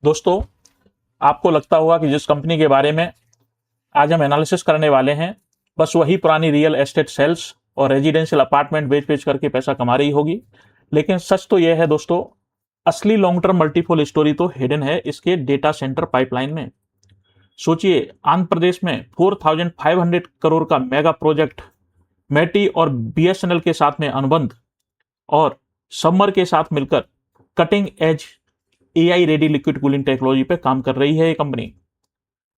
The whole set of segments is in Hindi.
दोस्तों, आपको लगता होगा कि जिस कंपनी के बारे में आज हम एनालिसिस करने वाले हैं, बस वही पुरानी रियल एस्टेट सेल्स और रेजिडेंशियल अपार्टमेंट बेच-बेच करके पैसा कमा रही होगी। लेकिन सच तो यह है दोस्तों, असली लॉन्ग टर्म मल्टीपल स्टोरी तो हिडन है इसके डेटा सेंटर पाइपलाइन में। सोचिए, आंध्र प्रदेश में 4500 करोड़ का मेगा प्रोजेक्ट, मेटी और बीएसएनएल के साथ में अनुबंध और समर के साथ मिलकर cutting edge AI ready liquid cooling technology पे काम कर रही है ये कंपनी।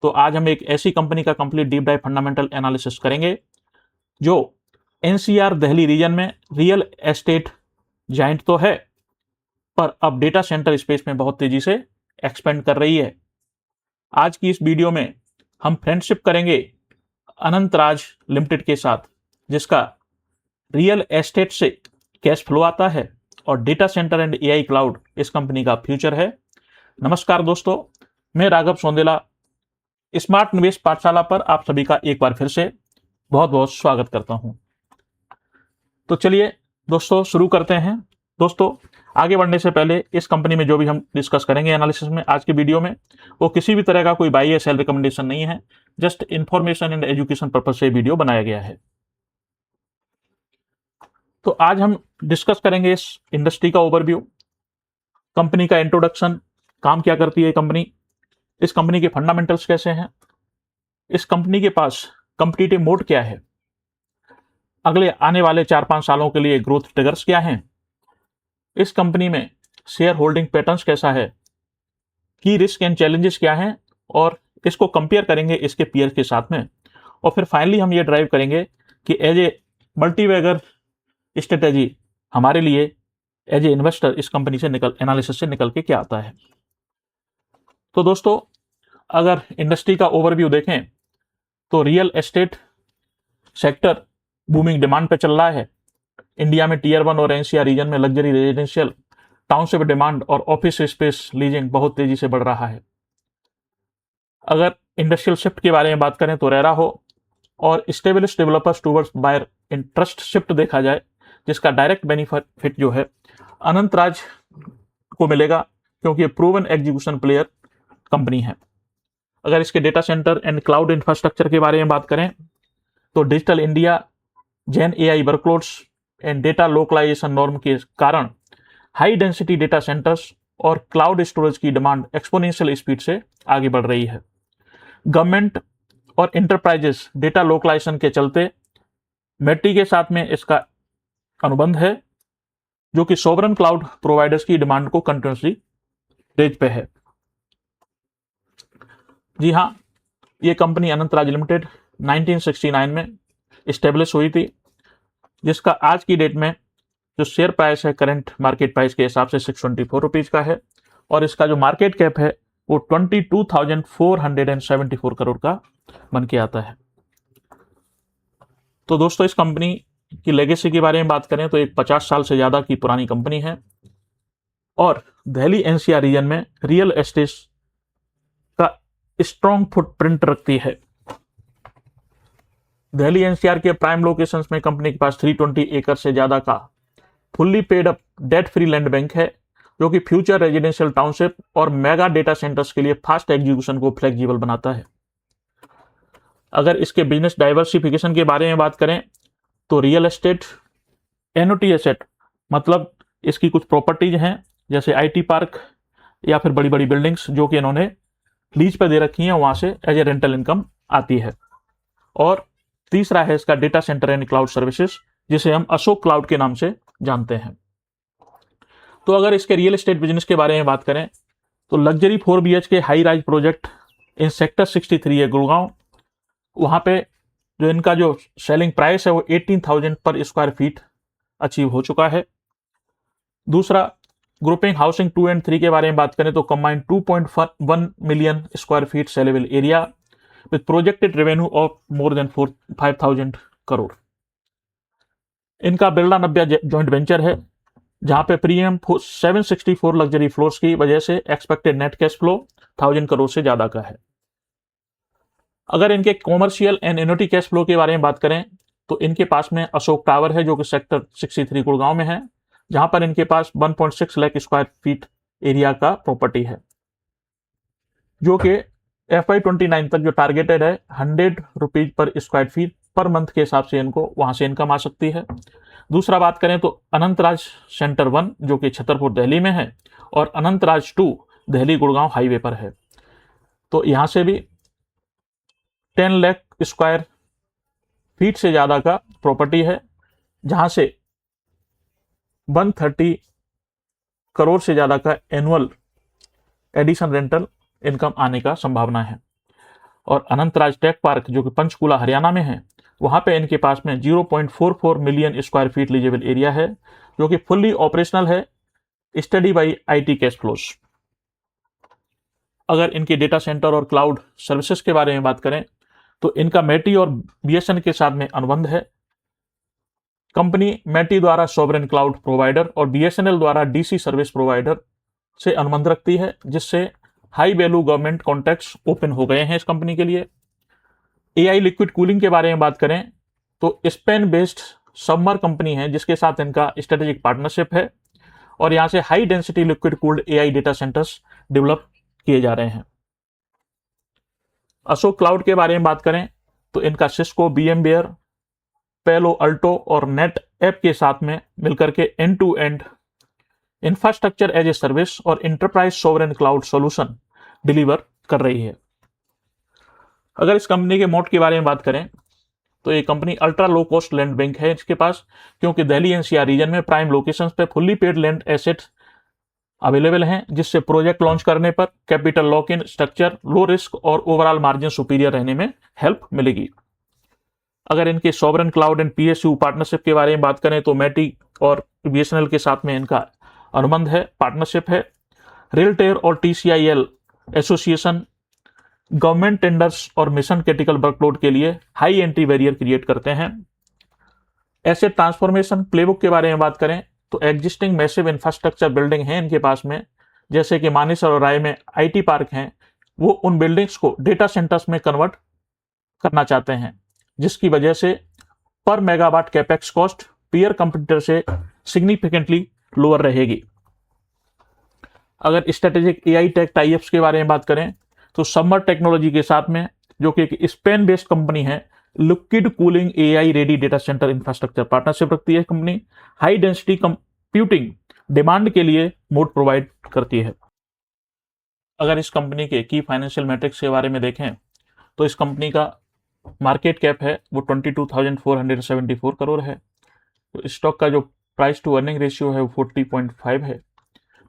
तो आज हम एक ऐसी कंपनी का complete deep dive fundamental analysis करेंगे जो एनसीआर दिल्ली रीजन में रियल एस्टेट जाइंट तो है, पर अब डेटा सेंटर स्पेस में बहुत तेजी से एक्सपेंड कर रही है। आज की इस वीडियो में हम फ्रेंडशिप करेंगे अनंतराज लिमिटेड के साथ, जिसका रियल एस्टेट से कैश फ्लो आता है और data centre and AI cloud इस कंपनी का फ्यूचर है। नमस्कार दोस्तों, मैं राघव सोंदेला स्मार्ट निवेश पाठशाला पर आप सभी का एक बार फिर से बहुत बहुत स्वागत करता हूं। तो चलिए दोस्तों शुरू करते हैं। दोस्तों, आगे बढ़ने से पहले इस कंपनी में जो भी हम डिस्कस करेंगे एनालिसिस में आज की वीडियो में, वो किसी भी तरह का कोई बाई या सेल रिकमेंडेशन नहीं है, just information and education purpose से वीडियो बनाया गया है। तो आज हम डिस्कस करेंगे इस इंडस्ट्री का ओवरव्यू, कंपनी का इंट्रोडक्शन, काम क्या करती है कंपनी, इस कंपनी के फंडामेंटल्स कैसे हैं, इस कंपनी के पास कंपटीटिव मोड क्या है, अगले आने वाले 4-5 सालों के लिए ग्रोथ ट्रिगर्स क्या हैं, इस कंपनी में शेयर होल्डिंग पैटर्न्स कैसा है, की रिस्क एंड चैलेंजेस क्या हैं, और इसको कंपेयर करेंगे इसके पीयर के साथ में। और फिर फाइनली हम ये ड्राइव करेंगे कि एज ए मल्टीवैगर स्ट्रेटेजी हमारे लिए एज ए इन्वेस्टर इस कंपनी से एनालिसिस से निकल के क्या आता है। तो दोस्तों, अगर इंडस्ट्री का ओवरव्यू देखें तो real estate sector booming demand पे चल रहा है। इंडिया में टीयर 1 और एनसीआर रीजन में लग्जरी रेजिडेंशियल टाउनशिप डिमांड और ऑफिस स्पेस लीजिंग बहुत तेजी से बढ़ रहा है। अगर इंडस्ट्रियल शिफ्ट के बारे में बात करें तो रेरा हो और establish developers towards buyer interest shift देखा जाए, जिसका डायरेक्ट बेनिफिट जो है अनंतराज को मिलेगा, क्योंकि ये प्रूवन एग्जीक्यूशन प्लेयर कंपनी है। अगर इसके data centre and cloud infrastructure के बारे में बात करें तो digital India, gen AI workloads and data localisation norm के कारण हाई डेंसिटी डेटा सेंटर्स और क्लाउड स्टोरेज की डिमांड एक्सपोनेंशियल स्पीड से आगे बढ़ रही है। गवर्नमेंट और इंटरप्राइजेस डेटा लोकलाइजेशन के चलते मेटी के साथ में इसका अनुबंध है, जो कि सोवरन क्लाउड प्रोवाइडर्स की डिमांड को कंटिन्यूसली रेज पे है। जी हाँ, ये कंपनी अनंतराज लिमिटेड 1969 में स्टेब्लिश हुई थी, जिसका आज की डेट में जो शेयर प्राइस है करंट मार्केट प्राइस के हिसाब से 624 रुपीज का है, और इसका जो मार्केट कैप है वो 22,474 करोड़ का बन के आता है। तो दोस्तों, इस कंपनी की लेगेसी के बारे में बात करें तो एक 50 साल से ज्यादा की पुरानी कंपनी है और दिल्ली एनसीआर रीजन में रियल एस्टेट का स्ट्रॉन्ग फुटप्रिंट रखती है। दिल्ली एनसीआर के प्राइम लोकेशंस में कंपनी के पास 320 एकड़ से ज्यादा का fully paid up debt free land bank है, जो कि फ्यूचर रेजिडेंशियल टाउनशिप और मेगा डेटा सेंटर्स के लिए फास्ट एग्जीक्यूशन को फ्लेक्सिबल बनाता है। अगर इसके बिजनेस डाइवर्सिफिकेशन के बारे में बात करें तो रियल एस्टेट एनओटी एसेट, मतलब इसकी कुछ प्रॉपर्टीज हैं जैसे आईटी पार्क या फिर बड़ी बड़ी बिल्डिंग्स जो कि इन्होंने लीज पे दे रखी हैं, वहां से एज ए रेंटल इनकम आती है। और तीसरा है इसका data centre and cloud services, जिसे हम अशोक क्लाउड के नाम से जानते हैं। तो अगर इसके रियल एस्टेट बिजनेस के बारे में बात करें तो luxury 4 BHK high rise project in sector 63 है गुड़गांव, वहां पे जो इनका जो सेलिंग प्राइस है वो 18,000 पर स्क्वायर फीट अचीव हो चुका है। दूसरा, ग्रुपिंग हाउसिंग 2 एंड 3 के बारे में बात करें तो combined 2.1 million square feet saleable area with projected revenue of more than 5,000 crore. इनका बिरला नब्या जॉइंट वेंचर है, जहां पे प्रीमियम 764 लग्जरी फ्लोर्स की वजह से expected net cash flow 1000 crore से ज्यादा का है। अगर इनके commercial and annuity cash flow के बारे में बात करें तो इनके पास में अशोक टावर है, जो कि सेक्टर 63 गुड़गांव में है, जहां पर इनके पास 1.6 लाख स्क्वायर फीट एरिया का प्रॉपर्टी है। जो कि FY29 तक जो टारगेटेड है 100 rupees per square feet per month के हिसाब से इनको वहां से इनकम आ सकती है। दूसरा बात करें तो अनंतराज सेंटर 1 जो कि छतरपुर दिल्ली में है और अनंतराज 2 दिल्ली गुड़गांव हाईवे पर है। तो यहां से भी 10 लाख स्क्वायर फीट से ज्यादा का प्रॉपर्टी है, जहां से 130 करोड़ से ज्यादा का एनुअल एडिशन रेंटल इनकम आने का संभावना है। और अनंतराज टेक पार्क जो कि पंचकुला हरियाणा में है, वहां पे इनके पास में 0.44 मिलियन स्क्वायर फीट लीजेबल एरिया है, जो कि फुल्ली ऑपरेशनल है, study by IT cash flows. अगर इनके डेटा सेंटर और क्लाउड सर्विसेज के बारे में बात करें तो इनका मेटी और BSN के साथ में अनुबंध है। कंपनी मेटी द्वारा सॉवरेन क्लाउड प्रोवाइडर और BSNL द्वारा DC सर्विस प्रोवाइडर से अनुबंध रखती है, जिससे high value government contracts open हो गए हैं इस कंपनी के लिए। AI लिक्विड कूलिंग के बारे में बात करें तो स्पेन बेस्ड सबमर कंपनी है जिसके साथ इनका स्ट्रेटेजिक पार्टनरशिप है और यहां से high density liquid cooled AI data centres develop किए जा रहे हैं। अशोक क्लाउड के बारे में बात करें तो इनका सिस्को, VMware, पेलो अल्टो और नेट ऐप के साथ में मिलकर के end to end infrastructure as a service और enterprise sovereign cloud solution deliver कर रही है। अगर इस कंपनी के मोट के बारे में बात करें तो ये company ultra low cost land bank है इसके पास, क्योंकि दिल्ली NCR रीजन में प्राइम लोकेशंस पे fully paid land assets available हैं, जिससे प्रोजेक्ट लॉन्च करने पर capital lock in structure, low risk और ओवरऑल मार्जिन सुपीरियर रहने में हेल्प मिलेगी। अगर इनके sovereign cloud and PSU partnership के बारे में बात करें तो मेटी और BSNL के साथ में इनका अनुबंध है, पार्टनरशिप है। रेलटेल और TCIL एसोसिएशन गवर्नमेंट टेंडर्स और मिशन क्रिटिकल वर्कलोड के लिए हाई एंट्री बैरियर क्रिएट करते हैं। एसेट ट्रांसफॉर्मेशन प्लेबुक के बारे में बात करें तो एग्जिस्टिंग मैसिव इंफ्रास्ट्रक्चर बिल्डिंग है इनके पास में, जैसे कि मानेसर और राय में IT पार्क हैं, वो उन बिल्डिंग्स को डेटा सेंटर्स में कन्वर्ट करना चाहते हैं, जिसकी वजह से पर megawatt capex cost peer computer से सिग्निफिकेंटली लोअर रहेगी। अगर स्ट्रेटेजिक AI टेक टाइप्स के बारे में बात करें तो समर टेक्नोलॉजी के साथ में, जो कि एक स्पेन बेस्ड कंपनी है, liquid cooling AI ready data centre infrastructure partnership रखती है company. High density computing demand के लिए मोड प्रोवाइड करती है। अगर इस कंपनी के की फाइनेंशियल मैट्रिक्स के बारे में देखें तो इस कंपनी का मार्केट कैप है वो 22,474 करोड़ है। तो स्टॉक का जो प्राइस टू अर्निंग रेशियो है वो 40.5 है।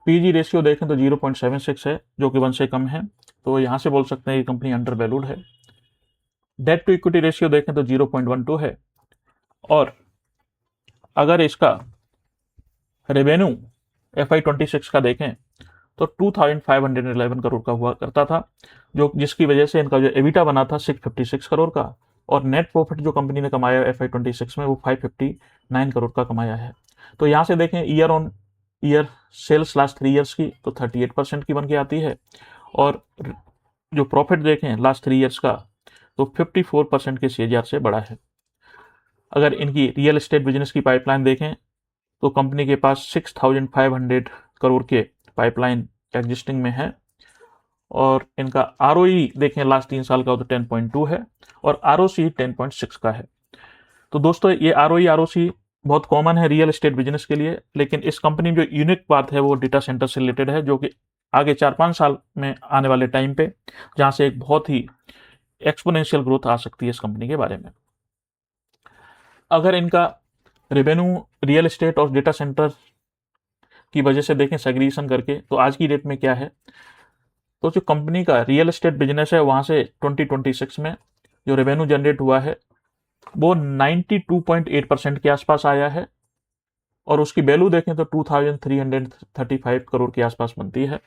PG रेशियो देखें तो 0.76 है, जो कि 1 से कम है। तो यहाँ से बोल सकते हैं कि कंपनी अंडर वैल्यूड है। डेट टू इक्विटी रेशियो देखें तो 0.12 है। और अगर इसका रेवेन्यू FY26 का देखें तो 2,511 करोड़ का हुआ करता था, जो जिसकी वजह से इनका जो एबिटा बना था 656 करोड़ का, और नेट प्रॉफिट जो कंपनी ने कमाया FY26 में वो 559 करोड़ का कमाया है। तो यहाँ से देखें year on year sales last 3 years की तो 38% की बन के आती है, और जो प्रॉफिट देखें लास्ट 3 ईयर्स का तो 54% के CAGR से बड़ा है। अगर इनकी रियल एस्टेट बिजनेस की पाइपलाइन देखें तो कंपनी के पास 6,500 करोड़ के पाइपलाइन एग्जिस्टिंग में है, और इनका ROE देखें लास्ट 3 साल का तो 10.2 है और ROC 10.6 का है। तो दोस्तों ये ROE ROC बहुत कॉमन है रियल एस्टेट बिजनेस के लिए, लेकिन इस कंपनी में जो यूनिक बात है वो डेटा सेंटर से रिलेटेड है, जो कि आगे 4-5 साल में आने वाले टाइम पे जहां से एक बहुत ही एक्सपोनेंशियल ग्रोथ आ सकती है इस कंपनी के बारे में। अगर इनका रेवेन्यू रियल एस्टेट और डेटा सेंटर की वजह से देखें सेग्रीगेशन करके तो आज की डेट में क्या है, तो जो कंपनी का रियल एस्टेट बिजनेस है वहां से 2026 में जो रेवेन्यू जनरेट हुआ है वो 92.8% के आसपास आया है, और उसकी वैल्यू देखें तो 2,335 करोड़ के आसपास बनती है।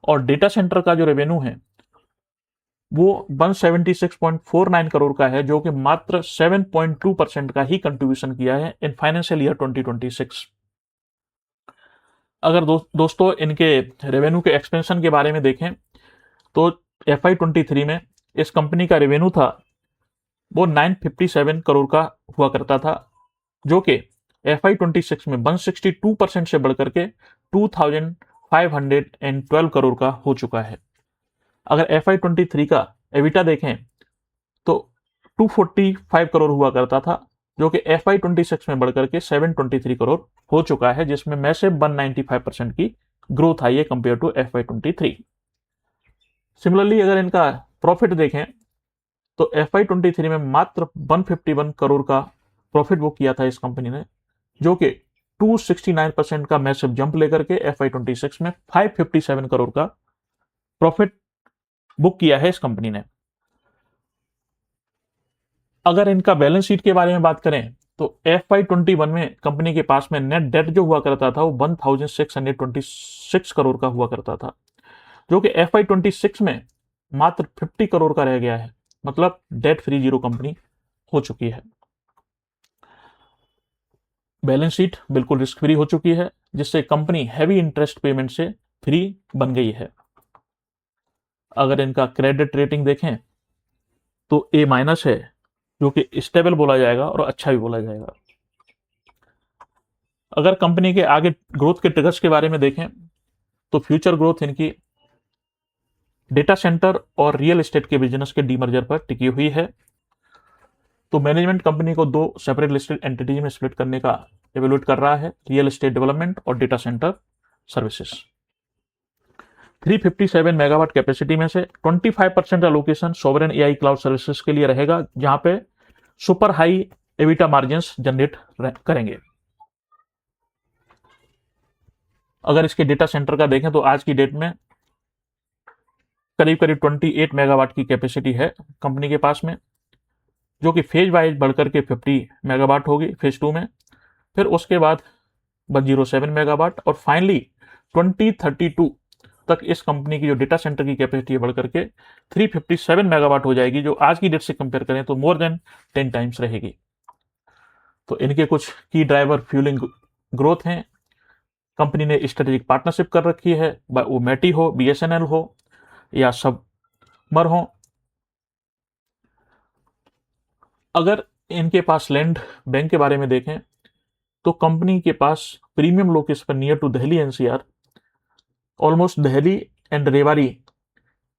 और डेटा सेंटर का जो रेवेन्यू है वो 176.49 करोड़ का है, जो कि मात्र 7.2% का ही कंट्रीब्यूशन किया है इन फाइनेंशियल ईयर 2026। अगर दोस्तों इनके रेवेन्यू के एक्सपेंशन के बारे में देखें तो FY23 में इस कंपनी का रेवेन्यू था वो 957 करोड़ का हुआ करता था, जो कि FY26 में 162% से बढ़कर के 2,512 करोड़ का हो चुका है। अगर FY23 का एबिटा देखें तो 245 करोड़ हुआ करता था, जो कि FY26 में बढ़कर के 723 करोड़ हो चुका है, जिसमें मैसिव 195% की ग्रोथ आई है कंपेयर टू FY23। सिमिलरली अगर इनका प्रॉफिट देखें तो FY23 में मात्र 151 करोड़ का प्रॉफिट बुक किया था इस कंपनी ने, जो कि 269% का मैसिव जंप लेकर के FY26 में 557 करोड़ का प्रॉफिट बुक किया है इस कंपनी ने। अगर इनका बैलेंस शीट के बारे में बात करें तो FY21 में कंपनी के पास में नेट डेट जो हुआ करता था वो 1626 करोड़ का हुआ करता था, जो कि FY26 में मात्र 50 करोड़ का रह गया है, मतलब डेट फ्री जीरो कंपनी हो चुकी है। बैलेंस शीट बिल्कुल रिस्क फ्री हो चुकी है, जिससे कंपनी हैवी इंटरेस्ट पेमेंट से फ्री बन गई है। अगर इनका क्रेडिट रेटिंग देखें तो A- है, जो कि स्टेबल बोला जाएगा और अच्छा भी बोला जाएगा। अगर कंपनी के आगे ग्रोथ के ट्रिगर्स के बारे में देखें तो फ्यूचर ग्रोथ इनकी डेटा सेंटर और रियल एस्टेट के बिजनेस के डीमर्जर पर टिकी हुई है। तो मैनेजमेंट कंपनी को 2 सेपरेट लिस्टेड एंटिटीज में स्प्लिट करने का एवेल्युएट कर रहा है, रियल एस्टेट डेवलपमेंट और data centre services. 357 megawatt capacity में से 25% allocation sovereign AI cloud services के लिए रहेगा, जहां पे super high EBITDA margins generate करेंगे। अगर इसके डेटा सेंटर का देखें तो आज की डेट में करीब करीब 28 मेगावाट की कैपेसिटी है कंपनी के पास में, जो कि फेज वाइज बढ़कर के 50 मेगावाट होगी फेज 2 में, फिर उसके बाद 107 मेगावाट और फाइनली 2032 तक इस कंपनी की जो डेटा सेंटर की कैपेसिटी बढ़कर के 357 मेगावाट हो जाएगी, जो आज की डेट से कंपेयर करें तो मोर देन 10 टाइम्स रहेगी। तो इनके कुछ की ड्राइवर फ्यूलिंग ग्रोथ हैं। कंपनी ने स्ट्रेटेजिक पार्टनरशिप कर रखी है, वो मेटी हो, BSNL हो या सबमर हो। अगर इनके पास लैंड बैंक के बारे में देखें तो कंपनी के पास प्रीमियम लोकेशन पर near to Delhi NCR, almost Delhi and Rewari,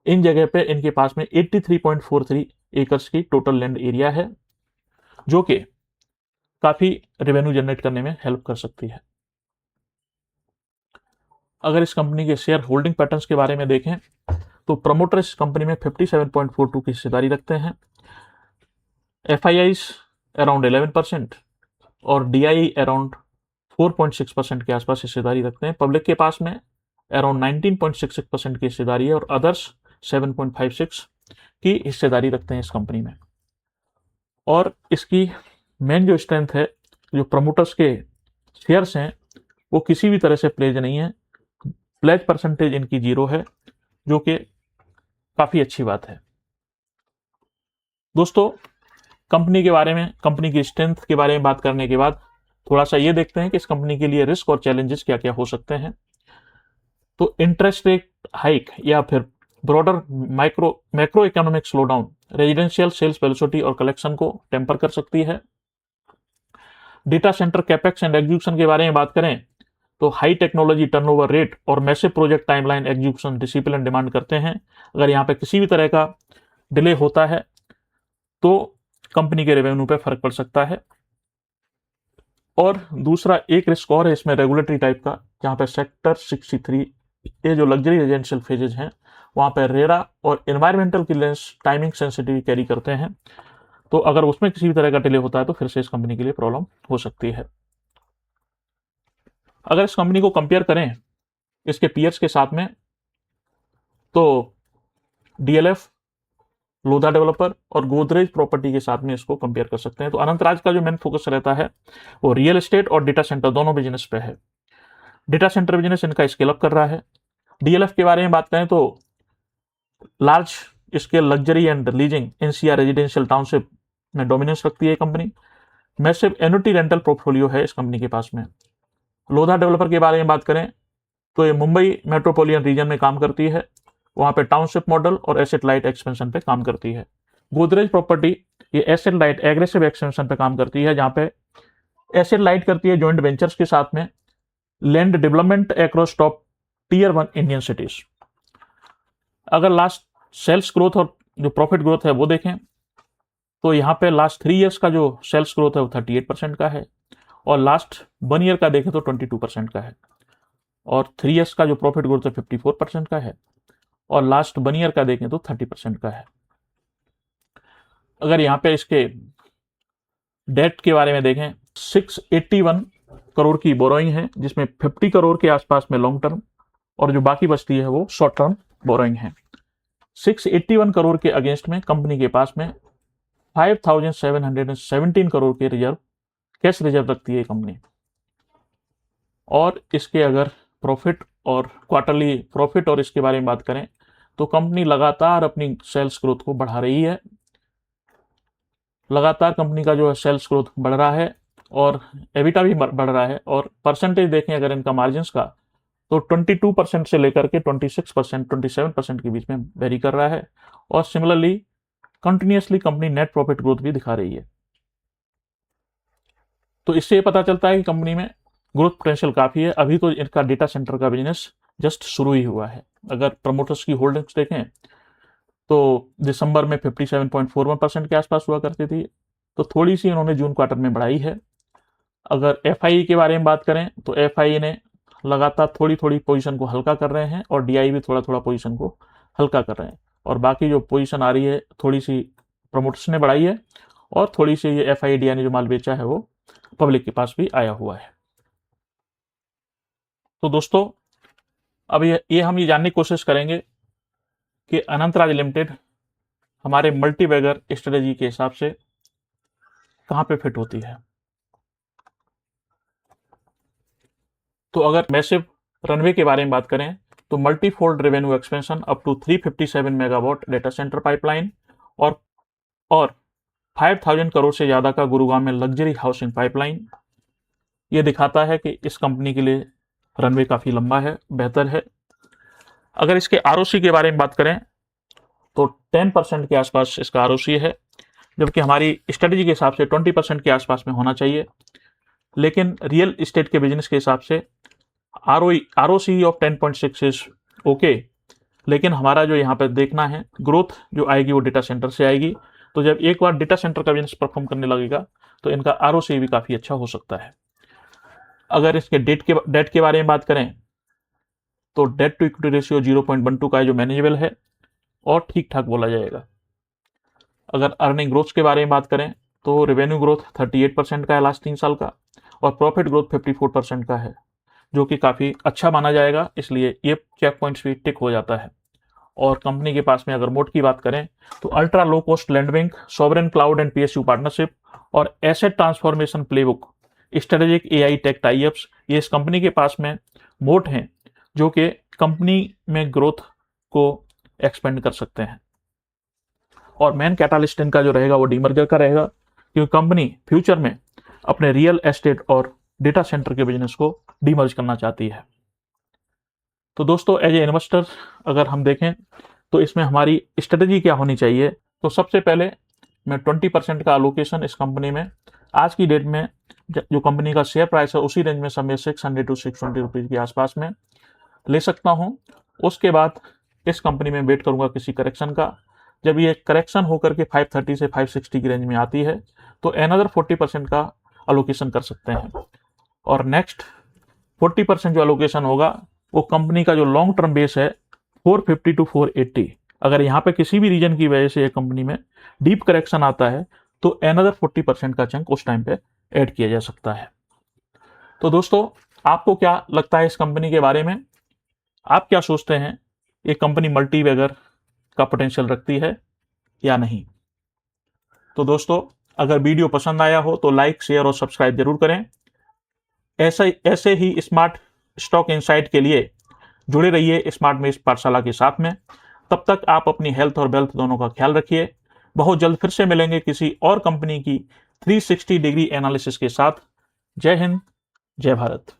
इन जगह पे इनके पास में 83.43 एकर्स की टोटल लैंड एरिया है, जो कि काफी रेवेन्यू जनरेट करने में हेल्प कर सकती है। अगर इस कंपनी के शेयर होल्डिंग पैटर्न्स के बारे में देखें तो प्रमोटर इस कंपनी में 57.42 की हिस्सेदारी रखते हैं, FIIs अराउंड 11% और DII अराउंड 4.6% के आसपास हिस्सेदारी रखते हैं। पब्लिक के पास में अराउंड 19.66% की हिस्सेदारी है और अदर्स 7.56 की हिस्सेदारी रखते हैं इस कंपनी में। और इसकी मेन जो स्ट्रेंथ है, जो प्रमोटर्स के शेयर्स हैं वो किसी भी तरह से प्लेज नहीं है, प्लेज परसेंटेज इनकी 0 है, जो कि काफी अच्छी बात है। दोस्तों, कंपनी के बारे में, कंपनी की स्ट्रेंथ के बारे में बात करने के बाद थोड़ा सा ये देखते हैं कि इस कंपनी के लिए रिस्क और चैलेंजेस क्या क्या हो सकते हैं। तो इंटरेस्ट रेट हाइक या फिर broader macro economic slowdown residential sales velocity और कलेक्शन को टेम्पर कर सकती है। Data centre capex and execution के बारे में बात करें तो हाई टेक्नोलॉजी टर्नओवर रेट और massive project timeline execution discipline demand करते हैं। अगर यहाँ पे किसी भी तरह का डिले होता है तो कंपनी के रेवेन्यू पे फर्क पड़ सकता है। और दूसरा एक रिस्क और है इसमें रेगुलेटरी टाइप का, जहाँ पे सेक्टर 63 ये जो लग्जरी रेजिडेंशियल फेजेज हैं वहाँ पे रेरा और environmental clearance timing sensitive carry करते हैं, तो अगर उसमें किसी भी तरह का डिले होता है तो फिर से इस कंपनी के लिए प्रॉब्लम हो सकती है। अगर इस कंपनी को कंपेयर करें इसके पीयर्स के साथ में तो DLF, लोधा डेवलपर और गोदरेज प्रॉपर्टी के साथ में इसको कंपेयर कर सकते हैं। तो अनंतराज का जो मेन फोकस रहता है वो रियल एस्टेट और डेटा सेंटर दोनों बिजनेस पे है। डेटा सेंटर बिजनेस इनका स्केल अप कर रहा है। DLF के बारे में बात करें तो large scale luxury and leasing NCR residential township में डोमिनेंस रखती है company. Massive annuity rental portfolio है इस कंपनी के पास में। लोधा डेवलपर के बारे में बात करें तो ये मुंबई मेट्रोपोलियन रीजन में काम करती है, वहां पे टाउनशिप मॉडल और एसेट लाइट एक्सपेंशन पे काम करती है। गोदरेज प्रॉपर्टी ये एसेट लाइट एग्रेसिव एक्सपेंशन पे काम करती है, जहां पे एसेट लाइट करती है जॉइंट वेंचर्स के साथ में land development across top Tier 1 Indian cities. अगर लास्ट सेल्स ग्रोथ और जो प्रॉफिट ग्रोथ है वो देखें तो यहाँ पे लास्ट 3 ईयर्स का जो सेल्स ग्रोथ है वो 38% का है, और लास्ट 1 ईयर का देखें तो 22% का है, और 3 ईयर्स का जो प्रॉफिट ग्रोथ है 54% का है, और लास्ट 1 ईयर का देखें तो 30% का है। अगर यहाँ पे इसके डेट के बारे में देखें, 681 करोड़ की बोरोइंग है, जिसमें 50 करोड़ के आसपास में लॉन्ग टर्म और जो बाकी बचती है वो शॉर्ट टर्म बोरोइंग है। 681 करोड़ के अगेंस्ट में कंपनी के पास में 5717 करोड़ के रिजर्व, कैश रिजर्व रखती है कंपनी। और इसके अगर प्रॉफिट और क्वार्टरली प्रॉफिट और इसके बारे में बात करें तो कंपनी लगातार अपनी सेल्स ग्रोथ को बढ़ा रही है, लगातार कंपनी का जो है सेल्स ग्रोथ बढ़ रहा है और एबिटा भी बढ़ रहा है। और परसेंटेज देखें अगर इनका मार्जिन्स का तो 22% से लेकर के 26%, 27% के बीच में वेरी कर रहा है, और similarly continuously company net profit growth भी दिखा रही है। तो इससे पता चलता है कि कंपनी में ग्रोथ पोटेंशियल काफ़ी है। अभी तो इनका डेटा सेंटर का बिजनेस जस्ट शुरू ही हुआ है। अगर प्रमोटर्स की होल्डिंग्स देखें तो दिसंबर में 57.41% के आसपास हुआ करती थी, तो थोड़ी सी इन्होंने जून क्वार्टर में बढ़ाई है। अगर एफआई के बारे में बात करें तो एफआई ने लगातार थोड़ी थोड़ी पोजीशन को हल्का कर रहे हैं, और डीआई भी थोड़ा थोड़ा पोजीशन को हल्का कर रहे हैं, और बाकी जो पोजीशन आ रही है थोड़ी सी प्रमोटर्स ने बढ़ाई है, और थोड़ी सी ये एफआई डीआई ने जो माल बेचा है वो पब्लिक के पास भी आया हुआ है। तो दोस्तों अब ये हम ये जानने की कोशिश करेंगे कि अनंतराज लिमिटेड हमारे मल्टीबैगर स्ट्रेटेजी के हिसाब से कहाँ पे फिट होती है। तो अगर मैसिव रनवे के बारे में बात करें तो multi fold revenue expansion up to 357 megawatt data centre pipeline, और 5000 करोड़ से ज़्यादा का गुरुग्राम में लग्जरी हाउसिंग पाइपलाइन, ये दिखाता है कि इस कंपनी के लिए रनवे काफ़ी लंबा है, बेहतर है। अगर इसके आरओसी के बारे में बात करें तो 10% के आसपास इसका आरओसी है, जबकि हमारी स्ट्रेटेजी के हिसाब से 20% के आसपास में होना चाहिए। लेकिन रियल इस्टेट के बिजनेस के हिसाब से आरओसी ऑफ 10.6 इज ओके, लेकिन हमारा जो यहाँ पर देखना है ग्रोथ जो आएगी वो डेटा सेंटर से आएगी। तो जब एक बार डेटा सेंटर का बिजनेस परफॉर्म करने लगेगा तो इनका आरओसी भी काफ़ी अच्छा हो सकता है। अगर इसके डेट के बारे में बात करें तो डेट टू इक्विटी रेशियो 0.12 का है, जो मैनेजेबल है और ठीक ठाक बोला जाएगा। अगर अर्निंग ग्रोथ के बारे में बात करें तो रेवेन्यू ग्रोथ 38% का है लास्ट 3 साल का, और प्रॉफिट ग्रोथ 54% का है, जो कि काफ़ी अच्छा माना जाएगा, इसलिए ये चेक पॉइंट्स भी टिक हो जाता है। और कंपनी के पास में अगर मोड की बात करें तो ultra low cost land bank, sovereign cloud and PSU partnership, और asset transformation playbook, strategic AI tech tie-ups, ये इस कंपनी के पास में मोड हैं जो कि कंपनी में ग्रोथ को एक्सपेंड कर सकते हैं। और मेन कैटालिस्ट इनका जो रहेगा वो डीमर्जर का रहेगा, क्योंकि कंपनी फ्यूचर में अपने रियल एस्टेट और डेटा सेंटर के बिजनेस को डीमर्ज करना चाहती है। तो दोस्तों एज ए इन्वेस्टर अगर हम देखें तो इसमें हमारी स्ट्रेटेजी क्या होनी चाहिए, तो सबसे पहले मैं 20% का अलोकेशन इस कंपनी में आज की डेट में जो कंपनी का शेयर प्राइस है उसी रेंज में समय 600 to 620 रुपीज़ के आसपास में ले सकता हूँ। उसके बाद इस कंपनी में वेट करूँगा किसी करेक्शन का। जब ये करेक्शन होकर के 530 से 560 की रेंज में आती है तो अनदर 40% का अलोकेशन कर सकते हैं, और नेक्स्ट 40% जो अलोकेशन होगा वो कंपनी का जो लॉन्ग टर्म बेस है 450 to 480, अगर यहाँ पे किसी भी रीजन की वजह से ये कंपनी में डीप करेक्शन आता है तो अनदर 40% का चंक उस टाइम पे ऐड किया जा सकता है। तो दोस्तों आपको क्या लगता है इस कंपनी के बारे में, आप क्या सोचते हैं, ये कंपनी मल्टीबैगर का पोटेंशियल रखती है या नहीं? तो दोस्तों अगर वीडियो पसंद आया हो तो लाइक, शेयर और सब्सक्राइब जरूर करें। ऐसे ही स्मार्ट स्टॉक इनसाइट के लिए जुड़े रहिए स्मार्ट मेष पाठशाला के साथ में। तब तक आप अपनी हेल्थ और वेल्थ दोनों का ख्याल रखिए। बहुत जल्द फिर से मिलेंगे किसी और कंपनी की 360 डिग्री एनालिसिस के साथ। जय हिंद, जय भारत।